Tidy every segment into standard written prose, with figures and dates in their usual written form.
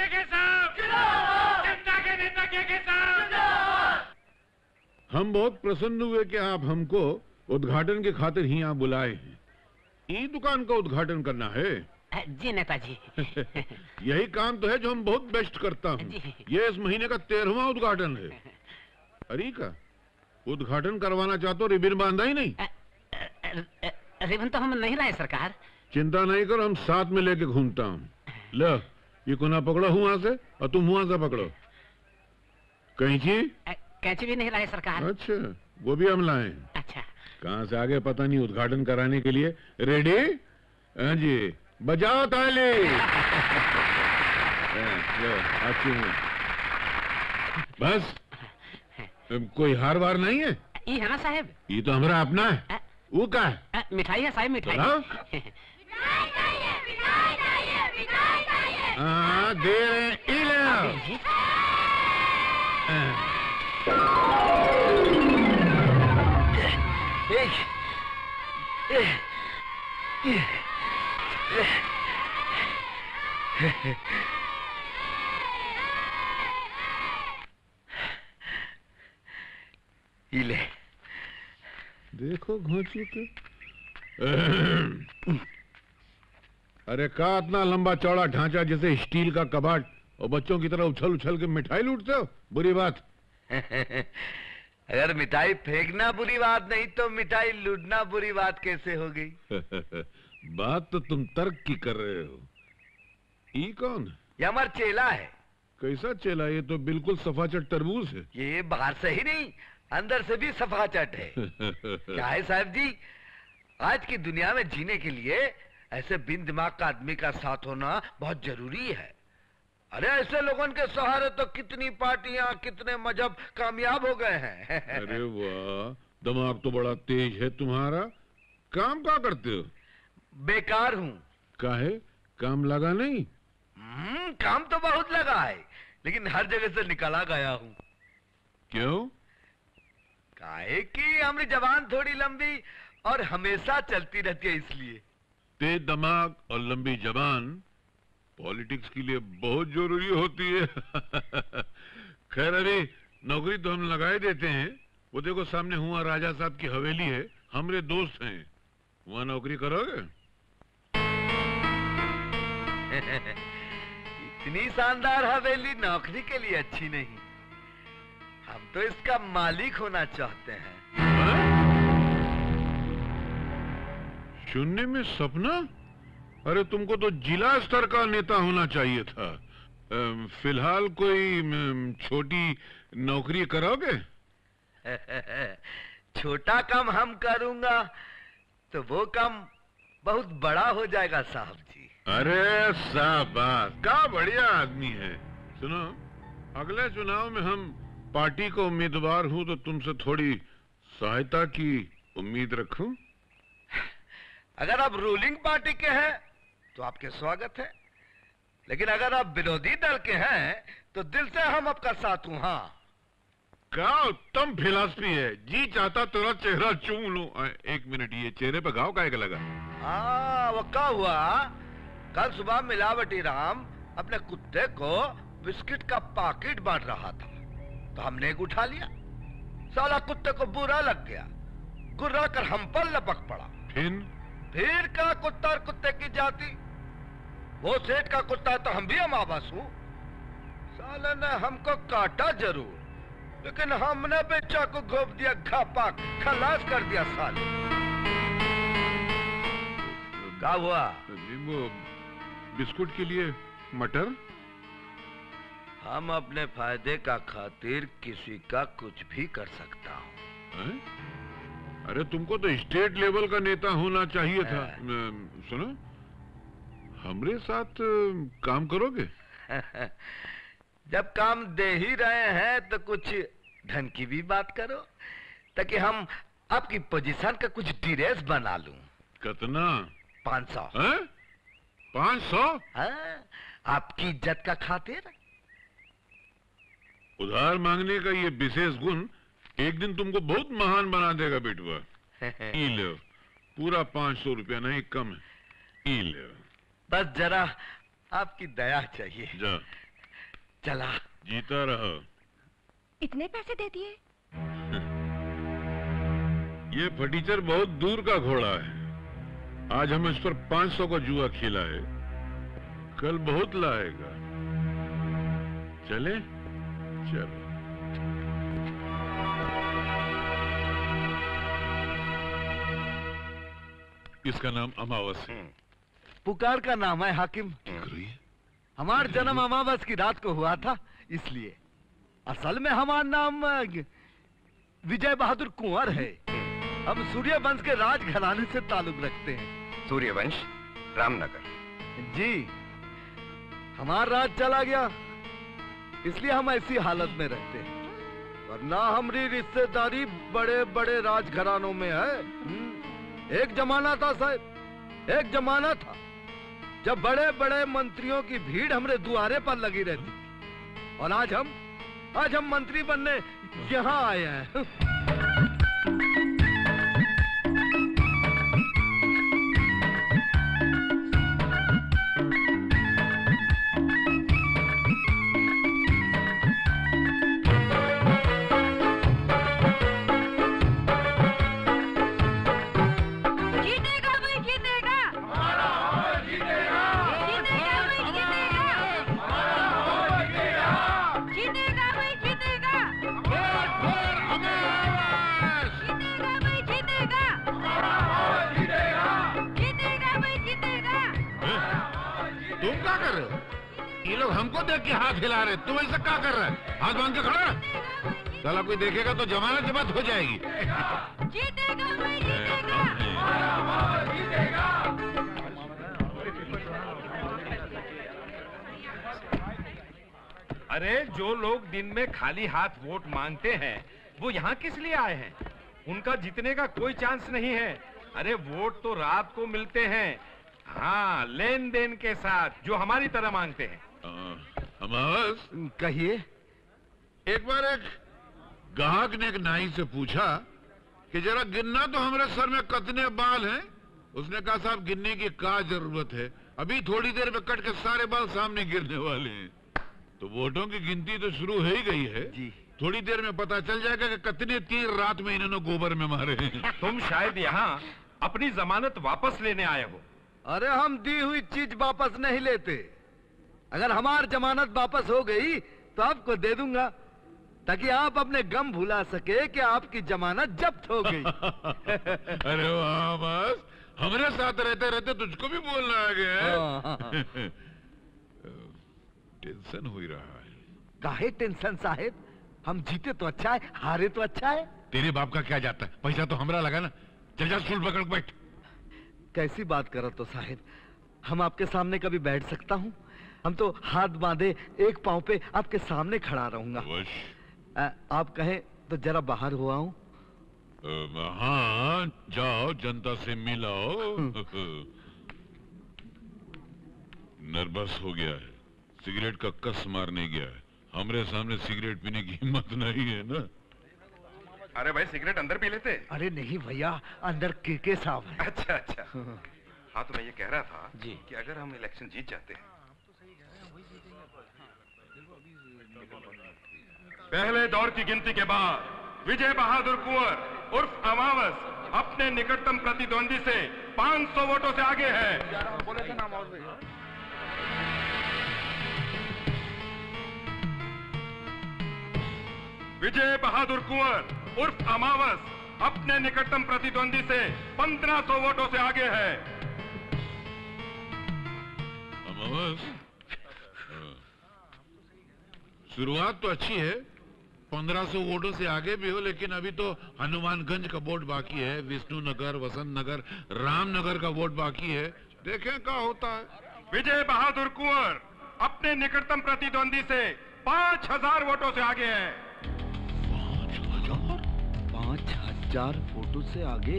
के साहब जनता के नेता के साहब। हम बहुत प्रसन्न हुए कि आप हमको उद्घाटन के खातिर ही यहाँ बुलाए हैं। ई दुकान का उद्घाटन करना है। जी नेताजी। यही काम तो है जो हम बहुत बेस्ट करता हूँ। ये इस महीने का 13वां उद्घाटन है। अरे का उद्घाटन करवाना चाहते हो, रिबन बांधा ही नहीं? रिबन तो हम नहीं लाए सरकार। चिंता नहीं कर, हम साथ में लेके घूमता हूँ। लो ये कोना पकड़ो वहां से और तुम वहां से पकड़ो। कैंची? कैंची भी नहीं लाए सरकार। अच्छा वो भी हम लाए। अच्छा कहाँ से आगे पता नहीं, उद्घाटन कराने के लिए रेडी? हाँ जी बजाओ ताली। लो बस कोई हार वार नहीं है? ये है ना साहब। ये तो हमारा अपना है। वो क्या है? मिठाई है साहब, मिठाई। हाँ दे रहे ले देखो घोंचू के। अरे का इतना लंबा चौड़ा ढांचा जैसे स्टील का कबाड़ और बच्चों की तरह उछल उछल के मिठाई लूटते हो? बुरी बात। अगर मिठाई फेंकना बुरी बात नहीं तो मिठाई लूटना बुरी बात कैसे हो गई? बात तो तुम तर्क की कर रहे हो। ये कौन है? ये हमारा चेला है। कैसा चेला? ये तो बिल्कुल सफाचट तरबूज है। ये बाहर से ही नहीं अंदर से भी सफाचट है। क्या है साहब जी, आज की दुनिया में जीने के लिए ऐसे बिन दिमाग का आदमी का साथ होना बहुत जरूरी है। अरे ऐसे लोगों के सहारे तो कितनी पार्टियां कितने मजहब कामयाब हो गए हैं। अरे वाह, दिमाग तो बड़ा तेज है तुम्हारा। काम क्या करते हो? बेकार हूँ। काहे? काम लगा नहीं? काम तो बहुत लगा है लेकिन हर जगह से निकला गया हूँ। क्यों? काहे कि हमारी जबान थोड़ी लंबी और हमेशा चलती रहती है इसलिए। तेज दिमाग और लंबी जबान पॉलिटिक्स के लिए बहुत जरूरी होती है। खैर अभी नौकरी तो हम लगा ही देते हैं। वो देखो सामने हुआ राजा साहब की हवेली है, हमारे दोस्त हैं, वहां नौकरी करोगे? इतनी शानदार हवेली नौकरी के लिए अच्छी नहीं। हम तो इसका मालिक होना चाहते हैं। सुनने में सपना? अरे तुमको तो जिला स्तर का नेता होना चाहिए था। फिलहाल कोई छोटी नौकरी करोगे? छोटा काम हम करूंगा तो वो काम बहुत बड़ा हो जाएगा साहब जी। अरे शाबाश, क्या बढ़िया आदमी है। सुनो, अगले चुनाव में हम पार्टी का उम्मीदवार हूं तो तुमसे थोड़ी सहायता की उम्मीद रखूं। अगर आप रूलिंग पार्टी के हैं तो आपके स्वागत है, लेकिन अगर आप विरोधी दल के हैं तो दिल से हम आपका साथ हूं। हाँ, क्या उत्तम फिलॉसफी है। जी चाहता तेरा चेहरा चूम लूं। एक मिनट, ये चेहरे पे घाव काहे का लगा? हाँ, वो क्या हुआ, कल सुबह मिलावटी राम अपने कुत्ते को बिस्किट का पैकेट बांट रहा था तो हमने एक उठा लिया। साला कुत्ते को बुरा लग गया, गुर्रा कर हम पर लपक पड़ा। फिर का कुत्ता और कुत्ते की जाति। वो सेठ का कुत्ता है तो हम भी अमावस हूं। साले ने हमको काटा जरूर, लेकिन हमने बेचा को घोप दिया, घापा खलास कर दिया साले। क्या हुआ? वो बिस्कुट के लिए मटर। हम अपने फायदे का खातिर किसी का कुछ भी कर सकता हूँ। अरे तुमको तो स्टेट लेवल का नेता होना चाहिए था। सुनो, हमरे साथ काम करोगे? जब काम दे ही रहे हैं तो कुछ ढंग की भी बात करो, ताकि हम आपकी पोजीशन का कुछ ड्रेस बना लूं। कितना? 500। 500? आपकी इज्जत का खातिर। उधार मांगने का ये विशेष गुण एक दिन तुमको बहुत महान बना देगा बेटवा। ई लो, पूरा 500 रुपया, नहीं कम है। ई लो। बस जरा आपकी दया चाहिए। जा। चला। जीता रहो। इतने पैसे दे दिए? ये फटीचर बहुत दूर का घोड़ा है। आज हम इस पर 500 का जुआ खेला है, कल बहुत लाएगा। चले? चलो। इसका नाम अमावस है। पुकार का नाम है हाकिम। हमारा जन्म अमावस की रात को हुआ था, इसलिए असल में हमारा नाम विजय बहादुर कुंवर है। हम सूर्यवंश के राजघराने से ताल्लुक रखते हैं। सूर्यवंश, रामनगर। जी, हमारा राज चला गया, इसलिए हम ऐसी हालत में रहते हैं, वरना हमारी रिश्तेदारी बड़े बड़े राजघरानों में है। एक जमाना था साहब, एक जमाना था जब बड़े बड़े मंत्रियों की भीड़ हमारे द्वारे पर लगी रहती थी, और आज हम मंत्री बनने यहाँ आए हैं। हमको देख के हाथ हिला रहे, तुम ऐसा क्या कर रहा है? हाथ बांध के खड़ा। साला कोई देखेगा तो जमानत जब्त हो जाएगी। जीतेगा भाई, जीतेगा। अरे जो लोग दिन में खाली हाथ वोट मांगते हैं, वो यहाँ किस लिए आए हैं? उनका जीतने का कोई चांस नहीं है। अरे वोट तो रात को मिलते हैं, हाँ, लेन देन के साथ, जो हमारी तरह मांगते हैं। अमावस, कहिए। एक बार एक ग्राहक ने एक नाई से पूछा कि जरा गिनना तो हमारे सर में कितने बाल हैं। उसने कहा साहब गिनने की क्या जरूरत है, अभी थोड़ी देर में कट के सारे बाल सामने गिरने वाले हैं। तो वोटों की गिनती तो शुरू हो ही गई है जी। थोड़ी देर में पता चल जाएगा कि कितने तीर रात में इन्होंने गोबर में मारे हैं। तुम शायद यहाँ अपनी जमानत वापस लेने आए हो। अरे हम दी हुई चीज वापस नहीं लेते। अगर हमारी जमानत वापस हो गई तो आपको दे दूंगा, ताकि आप अपने गम भुला सके कि आपकी जमानत जब्त हो गई। अरे वाह, बस हमारे साथ रहते रहते तुझको भी बोलना आ गया। टेंशन हो ही रहा है। काहे टेंशन साहेब, हम जीते तो अच्छा है, हारे तो अच्छा है। तेरे बाप का क्या जाता है, पैसा तो हमरा लगा ना। चल जा स्टूल पकड़ बैठ। कैसी बात करो तो साहेब, हम आपके सामने कभी बैठ सकता हूँ? हम तो हाथ बांधे एक पांव पे आपके सामने खड़ा रहूंगा। आप कहें तो जरा बाहर हो आऊं? हाँ, जाओ, जनता से मिलाओ। नर्वस हो गया है, सिगरेट का कस मारने गया है। हमरे सामने सिगरेट पीने की हिम्मत नहीं है ना। अरे भाई सिगरेट अंदर पी लेते। अरे नहीं भैया, अंदर के साहब है। अच्छा अच्छा। हाँ तो मैं ये कह रहा था जी कि अगर हम इलेक्शन जीत जाते हैं, पहले दौर की गिनती के बाद विजय बहादुर कुंवर उर्फ अमावस अपने निकटतम प्रतिद्वंदी से 500 वोटों से आगे है। विजय बहादुर कुंवर उर्फ अमावस अपने निकटतम प्रतिद्वंदी से 1500 वोटों से आगे है। अमावस, शुरुआत तो अच्छी है, 1500 वोटों से आगे भी हो, लेकिन अभी तो हनुमानगंज का वोट बाकी है, विष्णुनगर, वसंत नगर, रामनगर का वोट बाकी है। देखें क्या होता है। विजय बहादुर कुंवर अपने निकटतम प्रतिद्वंदी से 5000 वोटों से आगे है। 5000 वोटों से आगे?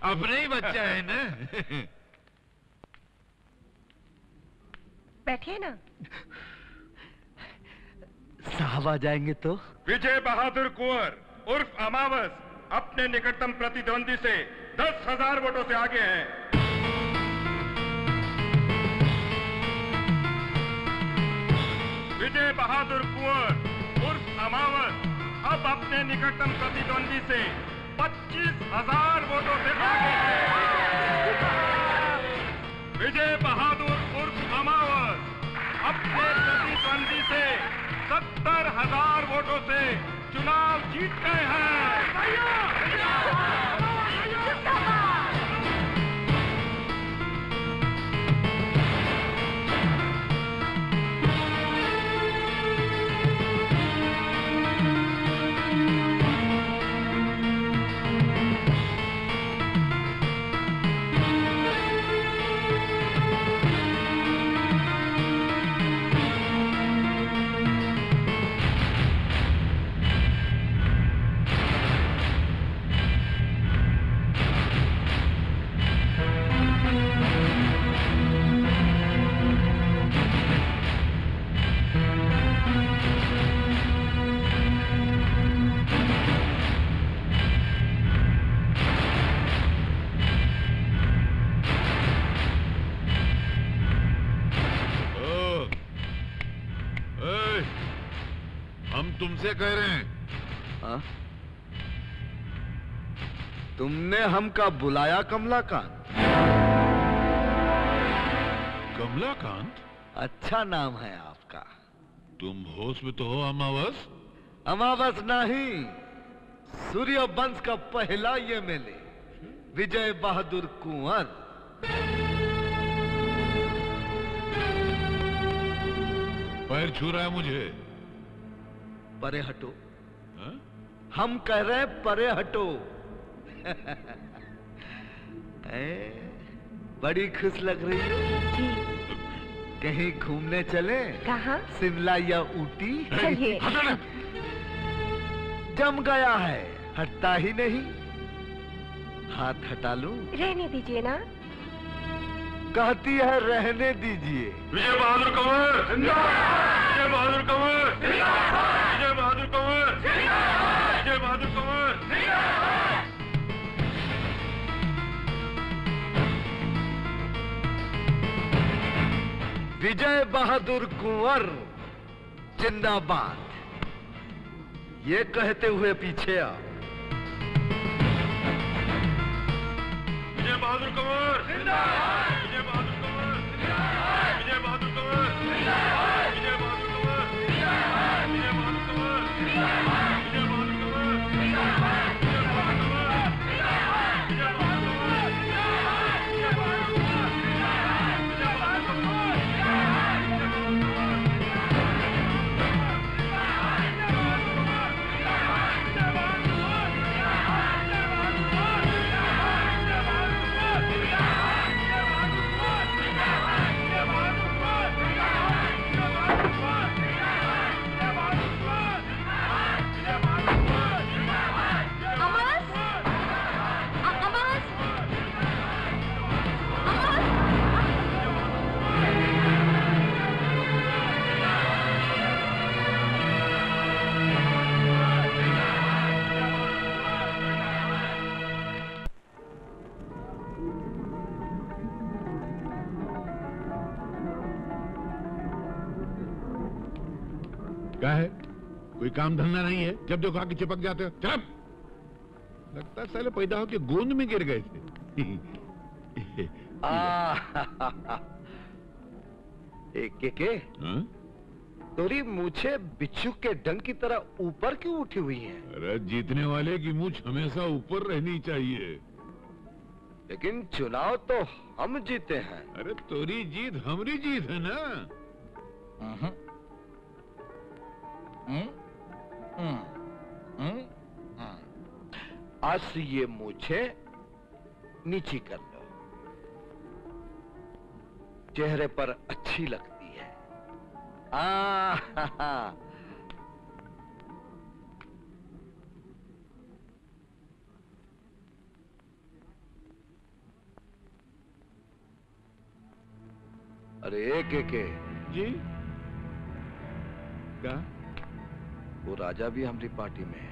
अपने ही बच्चा है ना। बैठिए ना। साहब आ जाएंगे तो? विजय बहादुर कुंवर उर्फ अमावस अपने निकटतम प्रतिद्वंदी से 10,000 वोटों से आगे हैं। बहादुर कुंवर उर्फ अमावत अब अपने निकटतम प्रतिद्वंदी से 25,000 वोटों से आगे है। विजय बहादुर उर्फ अमावत अपने प्रतिद्वंदी से 70,000 वोटों से चुनाव जीत गए हैं। तुमसे कह रहे हैं। हाँ? तुमने हमका बुलाया कमलाकांत? कमलाकांत? अच्छा नाम है आपका। तुम होश में तो हो अमावस? अमावस नहीं, सूर्य वंश का पहला ये मेले विजय बहादुर कुंवर। पैर छू रहा है मुझे। परे हटो। हा? हम कह रहे हैं परे हटो। बड़ी खुश लग रही हो। कहीं घूमने चले? कहाँ? शिमला या ऊटी? चलिए। जम गया है, हटता ही नहीं। हाथ हटा लूं? रहने दीजिए ना। कहती है रहने दीजिए। विजय बहादुर कंवर जिंदाबाद। विजय बहादुर कंवर जिंदाबाद। विजय बहादुर कंवर जिंदाबाद। विजय बहादुर कंवर जिंदाबाद। विजय बहादुर कुंवर जिंदाबाद। ये कहते हुए पीछे आ। विजय बहादुर कंवर जिंदाबाद। विजय बहादुर कंवर जिंदाबाद। विजय बहादुर कंवर जिंदाबाद। विजय बहादुर कंवर जिंदाबाद। विजय बहादुर कंवर जिंदाबाद। विजय बहादुर कंवर जिंदाबाद। विजय बहादुर कंवर जिंदाबाद। विजय बहादुर कंवर जिंदाबाद। विजय बहादुर कंवर जिंदाबाद। विजय बहादुर कंवर क्या है? कोई काम धंधा नहीं है? जब देखो आके चिपक जाते हो। चल, लगता है साले पैदा होके गोंद में गिर गए थे। के तोरी मूछे बिच्छू के डंक की तरह ऊपर क्यों उठी हुई है? अरे जीतने वाले की मूछ हमेशा ऊपर रहनी चाहिए। लेकिन चुनाव तो हम जीते हैं। अरे तोरी जीत हमारी जीत है ना। आज से ये मूछे नीची कर लो, चेहरे पर अच्छी लगती है। अरे के जी क्या? वो राजा भी हमारी पार्टी में है।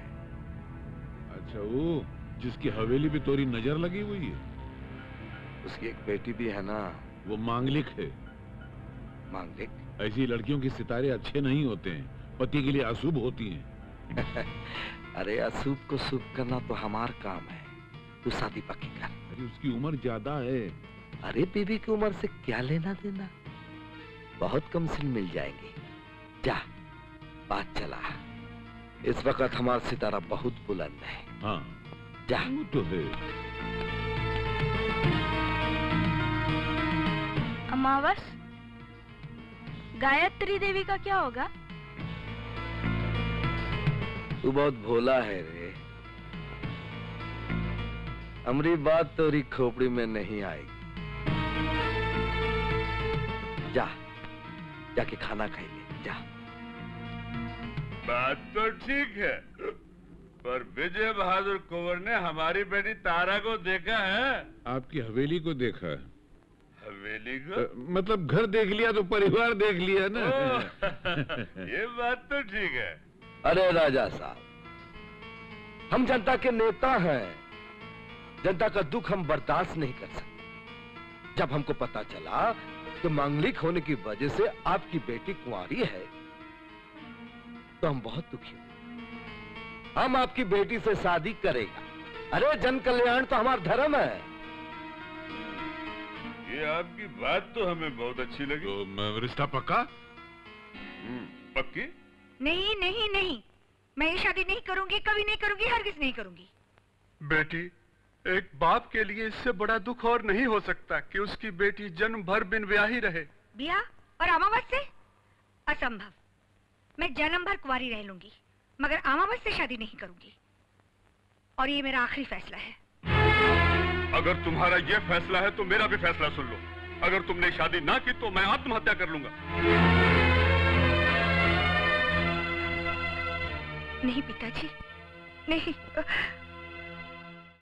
अच्छा, वो जिसकी हवेली पे तोरी नजर लगी हुई है? उसकी एक बेटी भी है ना। वो मांगलिक है। मांगलिक? ऐसी लड़कियों के सितारे अच्छे नहीं होते हैं। पति के लिए अशुभ होती हैं। अरे अशुभ को शुभ करना तो हमारा काम है। तू शादी पक्की कर। अरे उसकी उम्र ज्यादा है। अरे बीबी की उम्र से क्या लेना देना, बहुत कम सिन मिल जाएंगे। जा, बात चला। इस वक्त हमारा सितारा बहुत बुलंद है। हाँ जा। वो तो है। अमावस, गायत्री देवी का क्या होगा? तू बहुत भोला है रे। हमारी बात तेरी खोपड़ी में नहीं आएगी। जा, जाके खाना खाई ले। जा। बात तो ठीक है, पर विजय बहादुर कुंवर ने हमारी बेटी तारा को देखा है? आपकी हवेली को देखा है। हवेली को? मतलब घर देख लिया तो परिवार देख लिया ना। ये बात तो ठीक है। अरे राजा साहब, हम जनता के नेता हैं। जनता का दुख हम बर्दाश्त नहीं कर सकते। जब हमको पता चला कि मांगलिक होने की वजह से आपकी बेटी कुंवारी है, तो हम बहुत दुखी हुए। हम आपकी बेटी से शादी करेगा। अरे जन कल्याण तो हमारा धर्म है। ये आपकी बात तो हमें बहुत अच्छी लगी। तो रिश्ता पक्का? पक्की? नहीं नहीं नहीं, मैं ये शादी नहीं करूंगी, कभी नहीं करूंगी, हरगिज नहीं करूंगी। बेटी, एक बाप के लिए इससे बड़ा दुख और नहीं हो सकता कि उसकी बेटी जन्म भर बिन ब्याही रहे। ब्याह और अमावस से? असंभव। मैं जन्म भर कुंवारी रह लूंगी, मगर अमावस से शादी नहीं करूंगी। और ये मेरा आखिरी फैसला है। अगर तुम्हारा ये फैसला है तो मेरा भी फैसला सुन लो। अगर तुमने शादी ना की तो मैं आत्महत्या कर लूंगा। नहीं पिताजी, नहीं।